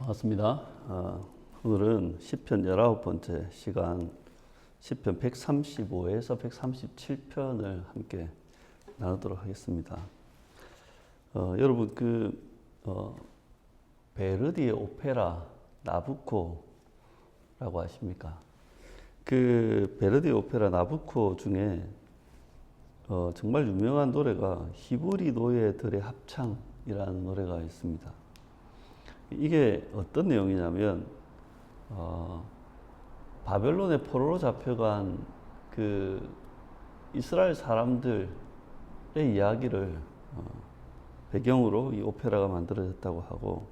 반갑습니다. 오늘은 시편 19번째 시간 시편 135에서 137편을 함께 나누도록 하겠습니다. 여러분 베르디의 오페라 나부코라고 아십니까? 그 베르디의 오페라 나부코 중에 정말 유명한 노래가 히브리 노예들의 합창이라는 노래가 있습니다. 이게 어떤 내용이냐면 바벨론의 포로로 잡혀간 그 이스라엘 사람들의 이야기를 배경으로 이 오페라가 만들어졌다고 하고,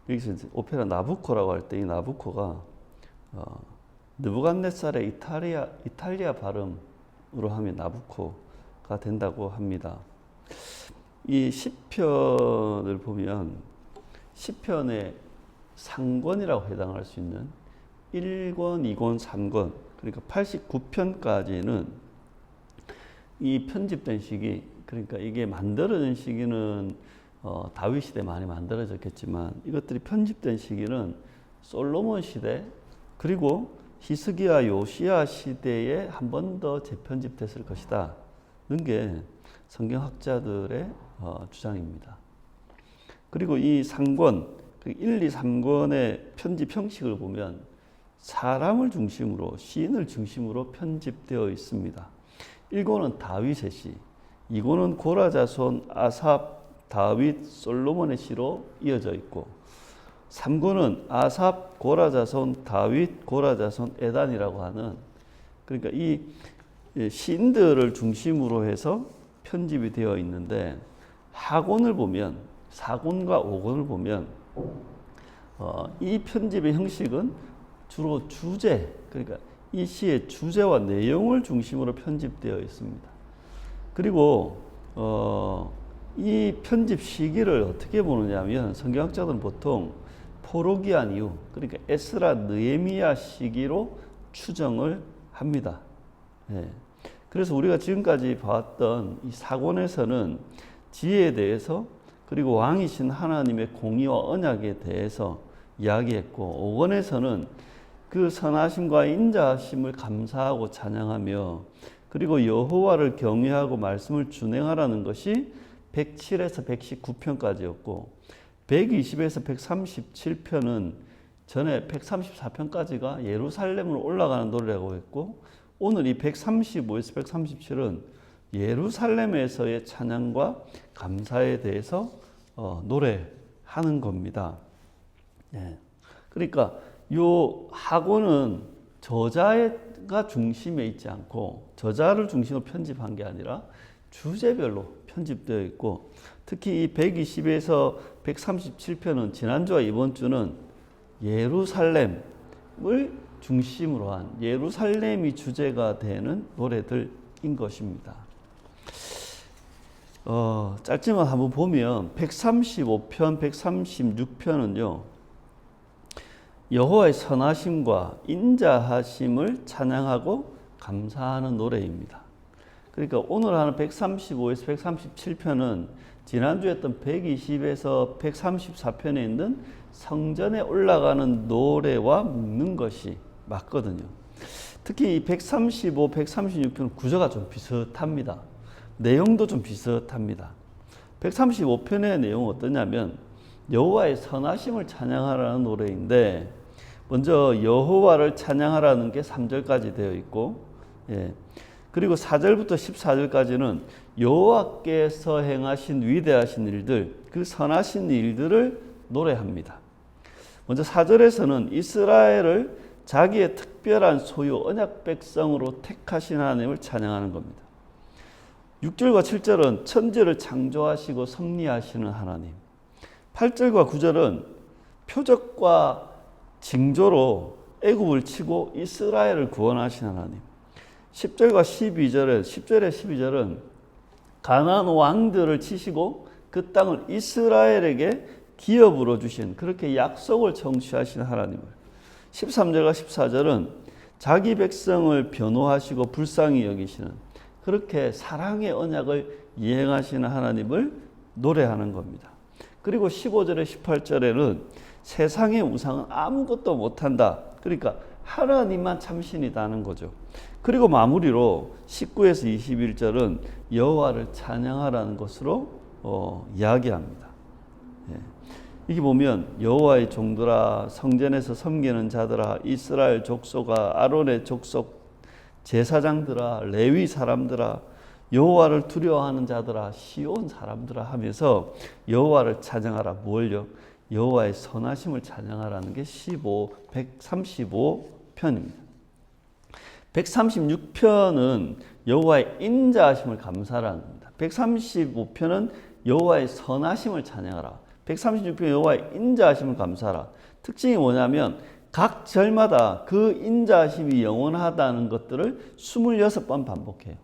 여기서 이제 오페라 나부코라고 할 때 이 나부코가 느부갓네살의 이탈리아 발음으로 하면 나부코가 된다고 합니다. 이 시편을 보면 시편의 상권이라고 해당할 수 있는 1권, 2권, 3권, 그러니까 89편까지는 이 편집된 시기, 그러니까 이게 만들어진 시기는 다윗 시대 많이 만들어졌겠지만 이것들이 편집된 시기는 솔로몬 시대, 그리고 히스기야 요시야 시대에 한 번 더 재편집됐을 것이다 는 게 성경학자들의 주장입니다. 그리고 이 상권, 1, 2, 3권의 편집 형식을 보면 사람을 중심으로, 시인을 중심으로 편집되어 있습니다. 1권은 다윗의 시, 2권은 고라 자손 아삽, 다윗, 솔로몬의 시로 이어져 있고, 3권은 아삽, 고라 자손, 다윗, 고라 자손, 에단이라고 하는, 그러니까 이 시인들을 중심으로 해서 편집이 되어 있는데, 하권을 보면 4권과 5권을 보면 이 편집의 형식은 주로 주제, 그러니까 이 시의 주제와 내용을 중심으로 편집되어 있습니다. 그리고 이 편집 시기를 어떻게 보느냐 하면 성경학자들은 보통 포로기한 이후, 그러니까 에스라 느헤미야 시기로 추정을 합니다. 그래서 우리가 지금까지 봤던 이 4권에서는 지혜에 대해서, 그리고 왕이신 하나님의 공의와 언약에 대해서 이야기했고, 5권에서는 그 선하심과 인자하심을 감사하고 찬양하며, 그리고 여호와를 경외하고 말씀을 준행하라는 것이 107에서 119편까지였고, 120에서 137편은 전에 134편까지가 예루살렘으로 올라가는 노래라고 했고, 오늘 이 135에서 137은 예루살렘에서의 찬양과 감사에 대해서 노래하는 겁니다. 그러니까 요 하고는 저자가 중심에 있지 않고, 저자를 중심으로 편집한 게 아니라 주제별로 편집되어 있고, 특히 이 120에서 137편은 지난주와 이번 주는 예루살렘을 중심으로 한, 예루살렘이 주제가 되는 노래들인 것입니다. 짧지만 한번 보면 135편, 136편은요, 여호와의 선하심과 인자하심을 찬양하고 감사하는 노래입니다. 그러니까 오늘 하는 135에서 137편은 지난주에 했던 120에서 134편에 있는 성전에 올라가는 노래와 묶는 것이 맞거든요. 특히 이 135, 136편은 구조가 좀 비슷합니다. 내용도 좀 비슷합니다. 135편의 내용은 어떠냐면 여호와의 선하심을 찬양하라는 노래인데, 먼저 여호와를 찬양하라는 게 3절까지 되어 있고, 그리고 4절부터 14절까지는 여호와께서 행하신 위대하신 일들, 그 선하신 일들을 노래합니다. 먼저 4절에서는 이스라엘을 자기의 특별한 소유 언약 백성으로 택하신 하나님을 찬양하는 겁니다. 6절과 7절은 천지를 창조하시고 섭리하시는 하나님, 8절과 9절은 표적과 징조로 애굽을 치고 이스라엘을 구원하신 하나님, 10절과 12절은 가나안 왕들을 치시고 그 땅을 이스라엘에게 기업으로 주신, 그렇게 약속을 성취하신 하나님을, 13절과 14절은 자기 백성을 변호하시고 불쌍히 여기시는, 그렇게 사랑의 언약을 이행하시는 하나님을 노래하는 겁니다. 그리고 15절에 18절에는 세상의 우상은 아무것도 못한다. 그러니까 하나님만 참신이다는 거죠. 그리고 마무리로 19에서 21절은 여호와를 찬양하라는 것으로 이야기합니다. 예. 이게 보면 여호와의 종들아, 성전에서 섬기는 자들아, 이스라엘 족속아, 아론의 족속 제사장들아, 레위 사람들아, 여호와를 두려워하는 자들아, 시온 사람들아 하면서 여호와를 찬양하라. 뭘요? 여호와의 선하심을 찬양하라는 게 135편입니다. 136편은 여호와의 인자하심을 감사하라는 겁니다. 135편은 여호와의 선하심을 찬양하라. 136편 여호와의 인자하심을 감사하라. 특징이 뭐냐면 각 절마다 그 인자하심이 영원하다는 것들을 26번 반복해요.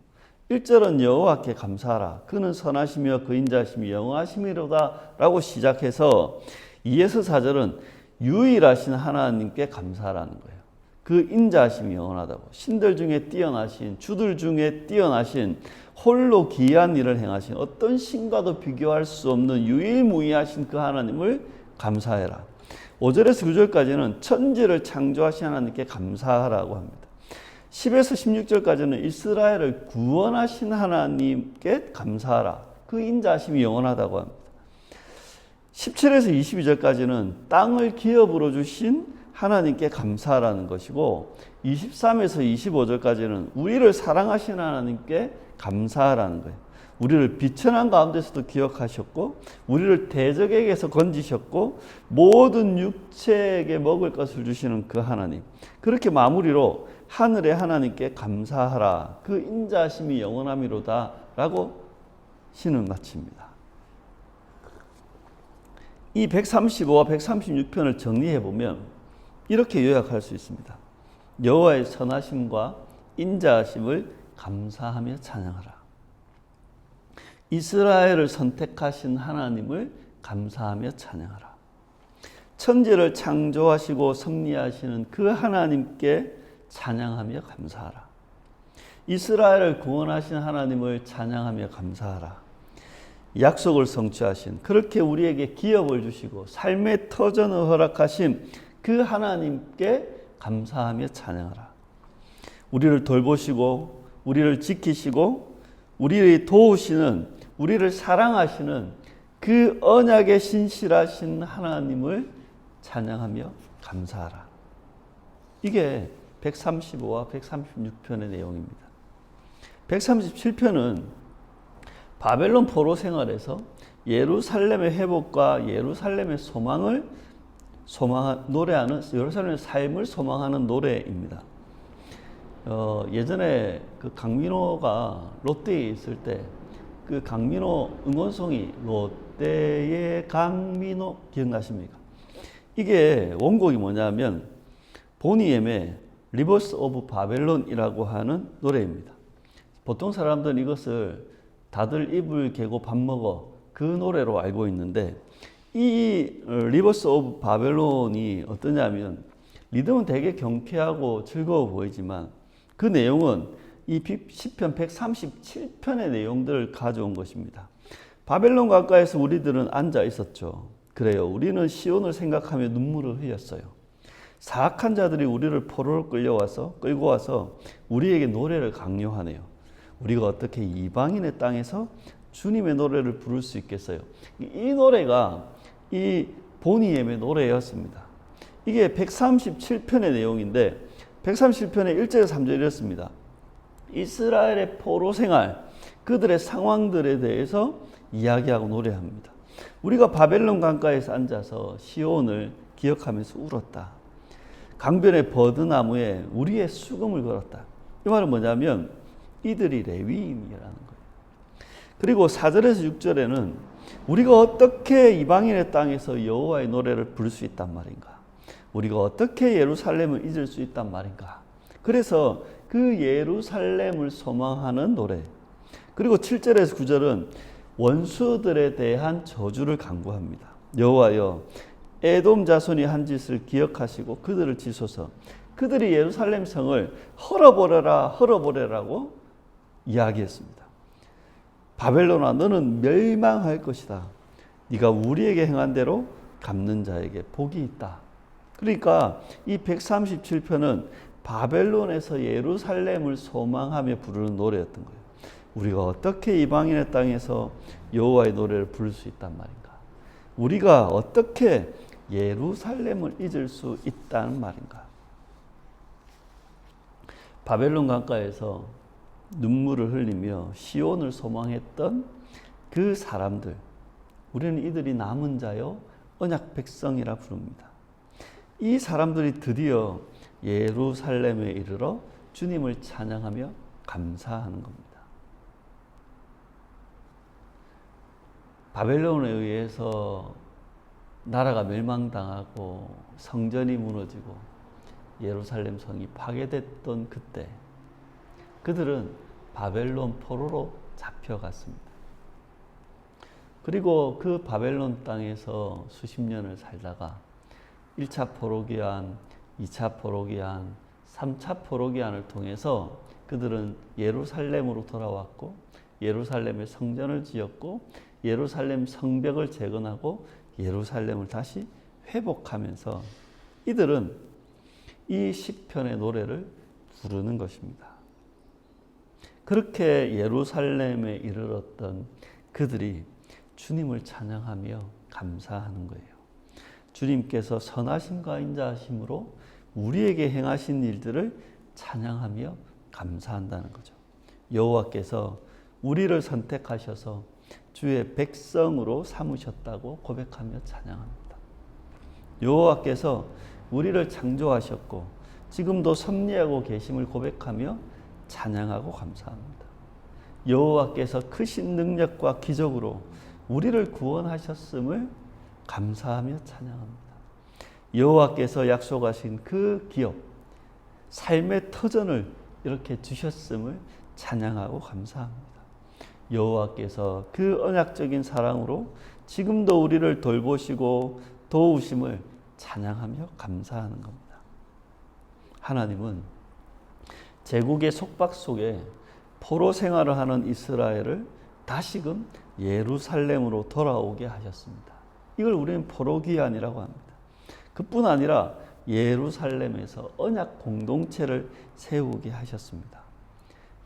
1절은 여호와께 감사하라. 그는 선하시며 그 인자하심이 영원하심이로다 라고 시작해서 2에서 4절은 유일하신 하나님께 감사하라는 거예요. 그 인자하심이 영원하다고. 신들 중에 뛰어나신, 주들 중에 뛰어나신, 홀로 기이한 일을 행하신, 어떤 신과도 비교할 수 없는 유일무이하신 그 하나님을 감사해라. 5절에서 9절까지는 천지를 창조하신 하나님께 감사하라고 합니다. 10에서 16절까지는 이스라엘을 구원하신 하나님께 감사하라. 그 인자하심이 영원하다고 합니다. 17에서 22절까지는 땅을 기업으로 주신 하나님께 감사하라는 것이고 23에서 25절까지는 우리를 사랑하신 하나님께 감사하라는 거예요. 우리를 비천한 가운데서도 기억하셨고 우리를 대적에게서 건지셨고 모든 육체에게 먹을 것을 주시는 그 하나님. 그렇게 마무리로 하늘의 하나님께 감사하라. 그 인자하심이 영원함이로다 라고 시는 마칩니다. 이 135와 136편을 정리해보면 이렇게 요약할 수 있습니다. 여호와의 선하심과 인자하심을 감사하며 찬양하라. 이스라엘을 선택하신 하나님을 감사하며 찬양하라. 천지를 창조하시고 섭리하시는 그 하나님께 찬양하며 감사하라. 이스라엘을 구원하신 하나님을 찬양하며 감사하라. 약속을 성취하신, 그렇게 우리에게 기업을 주시고 삶의 터전을 허락하신 그 하나님께 감사하며 찬양하라. 우리를 돌보시고 우리를 지키시고 우리를 도우시는, 우리를 사랑하시는 그 언약의 신실하신 하나님을 찬양하며 감사하라. 이게 135와 136편의 내용입니다. 137편은 바벨론 포로 생활에서 예루살렘의 회복과 예루살렘의 소망을 노래하는, 예루살렘의 삶을 소망하는 노래입니다. 예전에 그 강민호가 롯데에 있을 때 그 강민호 응원송이 롯데의 강민호 기억나십니까? 이게 원곡이 뭐냐면 보니엠의 리버스 오브 바벨론이라고 하는 노래입니다. 보통 사람들은 이것을 다들 이불 개고 밥 먹어 그 노래로 알고 있는데 이 리버스 오브 바벨론이 어떠냐면 리듬은 되게 경쾌하고 즐거워 보이지만 그 내용은 이 시편 137편의 내용들을 가져온 것입니다. 바벨론 가까이에서 우리들은 앉아 있었죠. 그래요. 우리는 시온을 생각하며 눈물을 흘렸어요. 사악한 자들이 우리를 포로로 끌고 와서 우리에게 노래를 강요하네요. 우리가 어떻게 이방인의 땅에서 주님의 노래를 부를 수 있겠어요? 이 노래가 이 보니엠의 노래였습니다. 이게 137편의 내용인데 137편의 1절에서 3절이 이렇습니다. 이스라엘의 포로 생활, 그들의 상황들에 대해서 이야기하고 노래합니다. 우리가 바벨론 강가에서 앉아서 시온을 기억하면서 울었다. 강변의 버드나무에 우리의 수금을 걸었다. 이 말은 뭐냐면 이들이 레위인이라는 거예요. 그리고 4절에서 6절에는 우리가 어떻게 이방인의 땅에서 여호와의 노래를 부를 수 있단 말인가? 우리가 어떻게 예루살렘을 잊을 수 있단 말인가? 그래서 그 예루살렘을 소망하는 노래. 그리고 7절에서 9절은 원수들에 대한 저주를 간구합니다. 여호와여, 에돔 자손이 한 짓을 기억하시고 그들을 치소서. 그들이 예루살렘 성을 헐어버려라고 이야기했습니다. 바벨론아, 너는 멸망할 것이다. 네가 우리에게 행한 대로 갚는 자에게 복이 있다. 그러니까 이 137편은 바벨론에서 예루살렘을 소망하며 부르는 노래였던 거예요. 우리가 어떻게 이방인의 땅에서 여호와의 노래를 부를 수 있단 말인가? 우리가 어떻게 예루살렘을 잊을 수 있다는 말인가? 바벨론 강가에서 눈물을 흘리며 시온을 소망했던 그 사람들, 우리는 이들이 남은 자요 언약 백성이라 부릅니다. 이 사람들이 드디어 예루살렘에 이르러 주님을 찬양하며 감사하는 겁니다. 바벨론에 의해서 나라가 멸망당하고 성전이 무너지고 예루살렘 성이 파괴됐던 그때 그들은 바벨론 포로로 잡혀갔습니다. 그리고 그 바벨론 땅에서 수십 년을 살다가 1차 포로기한, 2차 포로기한, 3차 포로기한을 통해서 그들은 예루살렘으로 돌아왔고 예루살렘에 성전을 지었고 예루살렘 성벽을 재건하고 예루살렘을 다시 회복하면서 이들은 이 시편의 노래를 부르는 것입니다. 그렇게 예루살렘에 이르렀던 그들이 주님을 찬양하며 감사하는 거예요. 주님께서 선하심과 인자하심으로 우리에게 행하신 일들을 찬양하며 감사한다는 거죠. 여호와께서 우리를 선택하셔서 주의 백성으로 삼으셨다고 고백하며 찬양합니다. 여호와께서 우리를 창조하셨고 지금도 섭리하고 계심을 고백하며 찬양하고 감사합니다. 여호와께서 크신 능력과 기적으로 우리를 구원하셨음을 감사하며 찬양합니다. 여호와께서 약속하신 그 기업, 삶의 터전을 이렇게 주셨음을 찬양하고 감사합니다. 여호와께서 그 언약적인 사랑으로 지금도 우리를 돌보시고 도우심을 찬양하며 감사하는 겁니다. 하나님은 제국의 속박 속에 포로 생활을 하는 이스라엘을 다시금 예루살렘으로 돌아오게 하셨습니다. 이걸 우리는 포로기한이라고 합니다. 그뿐 아니라 예루살렘에서 언약 공동체를 세우게 하셨습니다.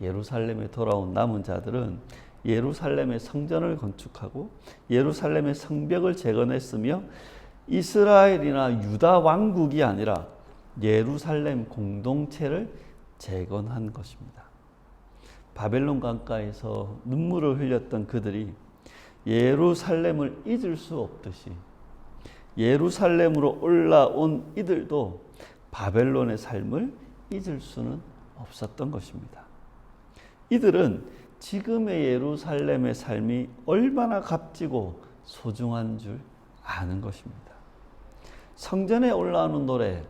예루살렘에 돌아온 남은 자들은 예루살렘의 성전을 건축하고 예루살렘의 성벽을 재건했으며 이스라엘이나 유다 왕국이 아니라 예루살렘 공동체를 재건한 것입니다. 바벨론 강가에서 눈물을 흘렸던 그들이 예루살렘을 잊을 수 없듯이 예루살렘으로 올라온 이들도 바벨론의 삶을 잊을 수는 없었던 것입니다. 이들은 지금의 예루살렘의 삶이 얼마나 값지고 소중한 줄 아는 것입니다. 성전에 올라오는 노래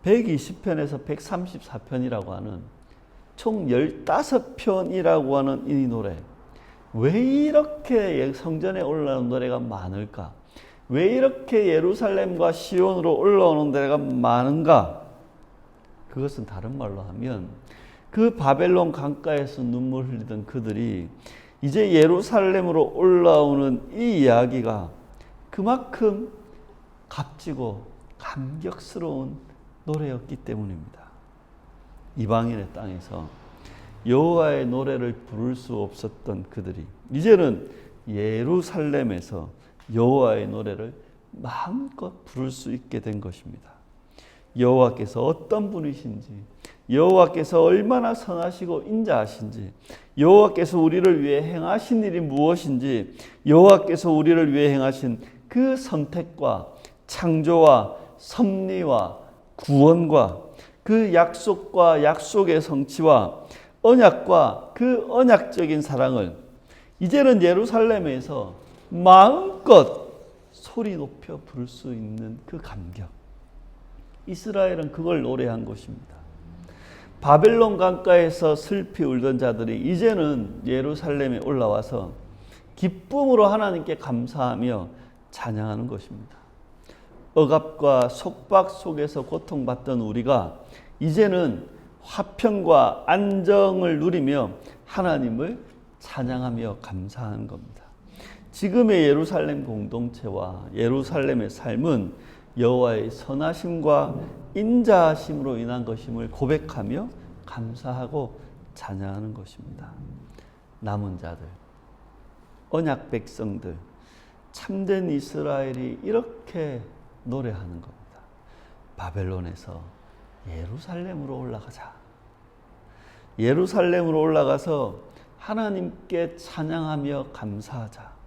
120편에서 134편이라고 하는 총 15편이라고 하는 이 노래, 왜 이렇게 성전에 올라오는 노래가 많을까? 왜 이렇게 예루살렘과 시온으로 올라오는 노래가 많은가? 그것은 다른 말로 하면 그 바벨론 강가에서 눈물 흘리던 그들이 이제 예루살렘으로 올라오는 이 이야기가 그만큼 값지고 감격스러운 노래였기 때문입니다. 이방인의 땅에서 여호와의 노래를 부를 수 없었던 그들이 이제는 예루살렘에서 여호와의 노래를 마음껏 부를 수 있게 된 것입니다. 여호와께서 어떤 분이신지, 여호와께서 얼마나 선하시고 인자하신지, 여호와께서 우리를 위해 행하신 일이 무엇인지, 여호와께서 우리를 위해 행하신 그 선택과 창조와 섭리와 구원과 그 약속과 약속의 성취와 언약과 그 언약적인 사랑을 이제는 예루살렘에서 마음껏 소리 높여 부를 수 있는 그 감격, 이스라엘은 그걸 노래한 것입니다. 바벨론 강가에서 슬피 울던 자들이 이제는 예루살렘에 올라와서 기쁨으로 하나님께 감사하며 찬양하는 것입니다. 억압과 속박 속에서 고통받던 우리가 이제는 화평과 안정을 누리며 하나님을 찬양하며 감사하는 겁니다. 지금의 예루살렘 공동체와 예루살렘의 삶은 여호와의 선하심과 인자하심으로 인한 것임을 고백하며 감사하고 찬양하는 것입니다. 남은 자들, 언약 백성들, 참된 이스라엘이 이렇게 노래하는 겁니다. 바벨론에서 예루살렘으로 올라가자. 예루살렘으로 올라가서 하나님께 찬양하며 감사하자.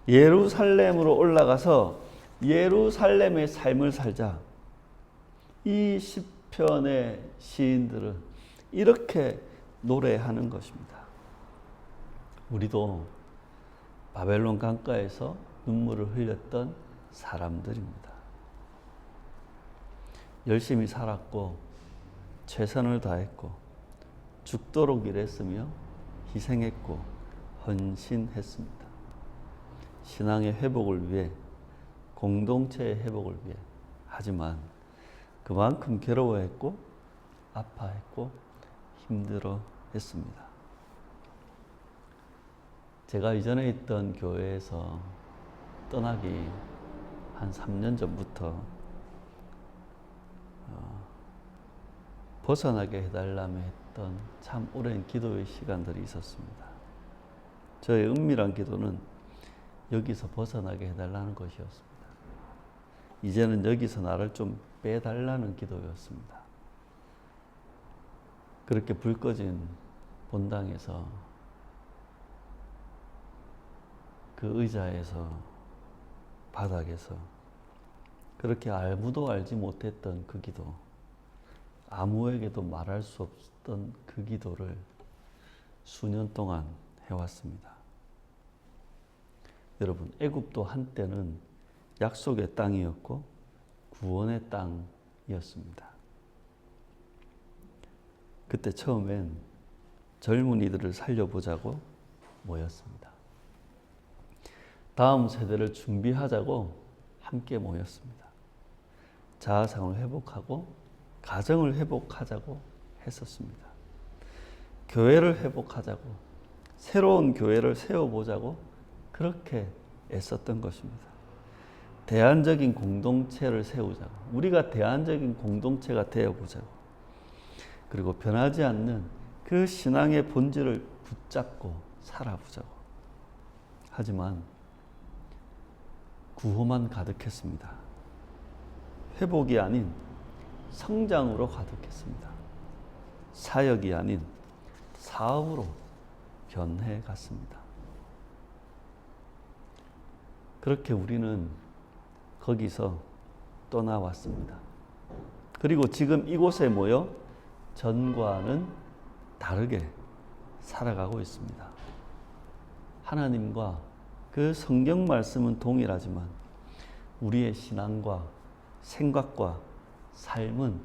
예루살렘으로 올라가서 예루살렘의 삶을 살자. 이 시편의 시인들은 이렇게 노래하는 것입니다. 우리도 바벨론 강가에서 눈물을 흘렸던 사람들입니다. 열심히 살았고 최선을 다했고 죽도록 일했으며 희생했고 헌신했습니다. 신앙의 회복을 위해, 공동체의 회복을 위해. 하지만 그만큼 괴로워했고 아파했고 힘들어했습니다. 제가 이전에 있던 교회에서 떠나기 한 3년 전부터 벗어나게 해달라며 했던 참 오랜 기도의 시간들이 있었습니다. 저의 은밀한 기도는 여기서 벗어나게 해달라는 것이었습니다. 이제는 여기서 나를 좀 빼달라는 기도였습니다. 그렇게 불 꺼진 본당에서 그 의자에서 바닥에서 그렇게 아무도 알지 못했던 그 기도, 아무에게도 말할 수 없었던 그 기도를 수년 동안 해왔습니다. 여러분, 애굽도 한때는 약속의 땅이었고 구원의 땅이었습니다. 그때 처음엔 젊은이들을 살려보자고 모였습니다. 다음 세대를 준비하자고 함께 모였습니다. 자아상을 회복하고 가정을 회복하자고 했었습니다. 교회를 회복하자고, 새로운 교회를 세워보자고 그렇게 애썼던 것입니다. 대안적인 공동체를 세우자고, 우리가 대안적인 공동체가 되어보자고, 그리고 변하지 않는 그 신앙의 본질을 붙잡고 살아보자고. 하지만 구호만 가득했습니다. 회복이 아닌 성장으로 가득했습니다. 사역이 아닌 사업으로 변해갔습니다. 그렇게 우리는 거기서 떠나왔습니다. 그리고 지금 이곳에 모여 전과는 다르게 살아가고 있습니다. 하나님과 그 성경 말씀은 동일하지만 우리의 신앙과 생각과 삶은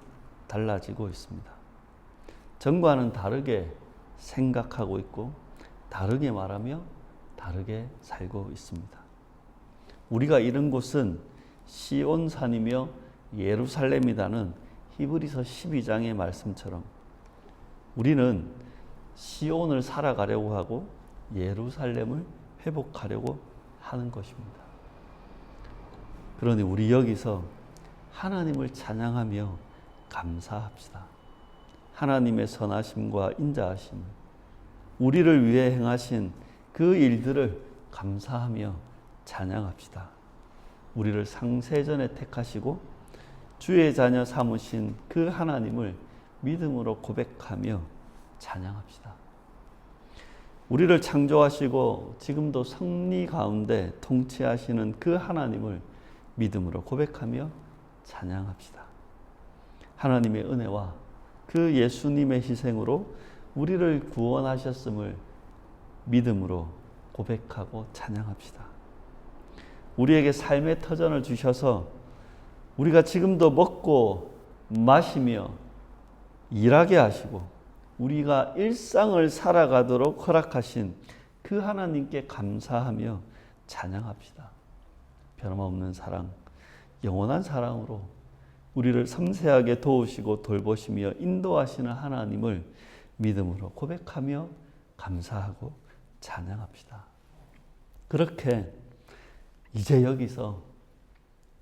달라지고 있습니다. 전과는 다르게 생각하고 있고 다르게 말하며 다르게 살고 있습니다. 우리가 이른 곳은 시온산이며 예루살렘이라는 히브리서 12장의 말씀처럼 우리는 시온을 살아가려고 하고 예루살렘을 회복하려고 하는 것입니다. 그러니 우리 여기서 하나님을 찬양하며 감사합시다. 하나님의 선하심과 인자하심, 우리를 위해 행하신 그 일들을 감사하며 찬양합시다. 우리를 상세전에 택하시고 주의 자녀 삼으신 그 하나님을 믿음으로 고백하며 찬양합시다. 우리를 창조하시고 지금도 섭리 가운데 통치하시는 그 하나님을 믿음으로 고백하며 찬양합시다. 하나님의 은혜와 그 예수님의 희생으로 우리를 구원하셨음을 믿음으로 고백하고 찬양합시다. 우리에게 삶의 터전을 주셔서 우리가 지금도 먹고 마시며 일하게 하시고 우리가 일상을 살아가도록 허락하신 그 하나님께 감사하며 찬양합시다. 변함없는 사랑, 영원한 사랑으로 우리를 섬세하게 도우시고 돌보시며 인도하시는 하나님을 믿음으로 고백하며 감사하고 찬양합시다. 그렇게 이제 여기서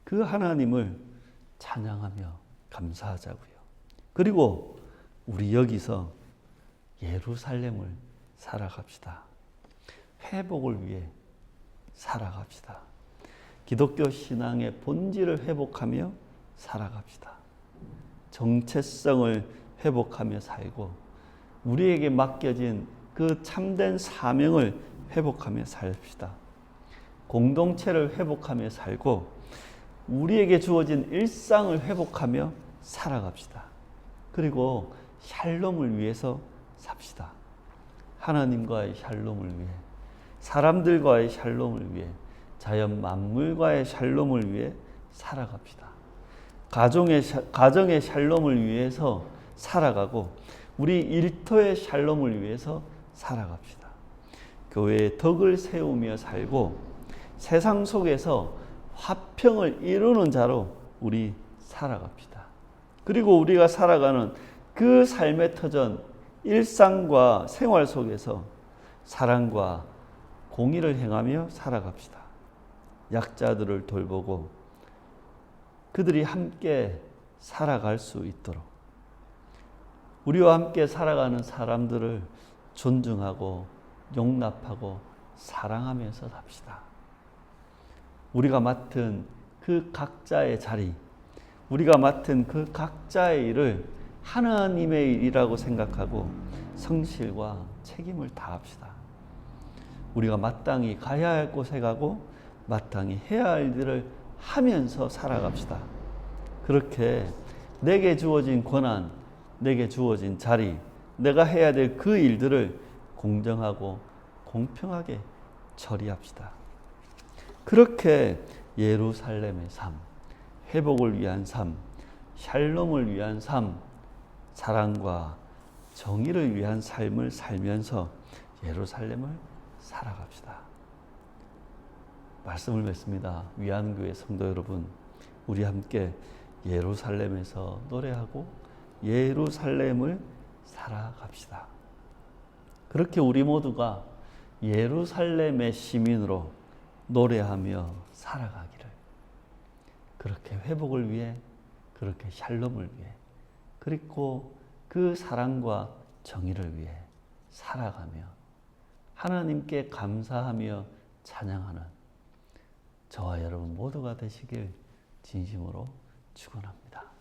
그 하나님을 찬양하며 감사하자고요. 그리고 우리 여기서 예루살렘을 살아갑시다. 회복을 위해 살아갑시다. 기독교 신앙의 본질을 회복하며 살아갑시다. 정체성을 회복하며 살고 우리에게 맡겨진 그 참된 사명을 회복하며 삽시다. 공동체를 회복하며 살고 우리에게 주어진 일상을 회복하며 살아갑시다. 그리고 샬롬을 위해서 삽시다. 하나님과의 샬롬을 위해, 사람들과의 샬롬을 위해, 자연 만물과의 샬롬을 위해 살아갑시다. 가정의 샬롬을 위해서 살아가고 우리 일터의 샬롬을 위해서 살아갑시다. 교회의 덕을 세우며 살고 세상 속에서 화평을 이루는 자로 우리 살아갑시다. 그리고 우리가 살아가는 그 삶의 터전, 일상과 생활 속에서 사랑과 공의를 행하며 살아갑시다. 약자들을 돌보고 그들이 함께 살아갈 수 있도록 우리와 함께 살아가는 사람들을 존중하고 용납하고 사랑하면서 삽시다. 우리가 맡은 그 각자의 자리, 우리가 맡은 그 각자의 일을 하나님의 일이라고 생각하고 성실과 책임을 다합시다. 우리가 마땅히 가야 할 곳에 가고 마땅히 해야 할 일을 하면서 살아갑시다. 그렇게 내게 주어진 권한, 내게 주어진 자리, 내가 해야 될 그 일들을 공정하고 공평하게 처리합시다. 그렇게 예루살렘의 삶, 회복을 위한 삶, 샬롬을 위한 삶, 사랑과 정의를 위한 삶을 살면서 예루살렘을 살아갑시다. 말씀을 맺습니다. 위안교회 성도 여러분, 우리 함께 예루살렘에서 노래하고 예루살렘을 살아갑시다. 그렇게 우리 모두가 예루살렘의 시민으로 노래하며 살아가기를, 그렇게 회복을 위해, 그렇게 샬롬을 위해, 그리고 그 사랑과 정의를 위해 살아가며 하나님께 감사하며 찬양하는 저와 여러분 모두가 되시길 진심으로 축원합니다.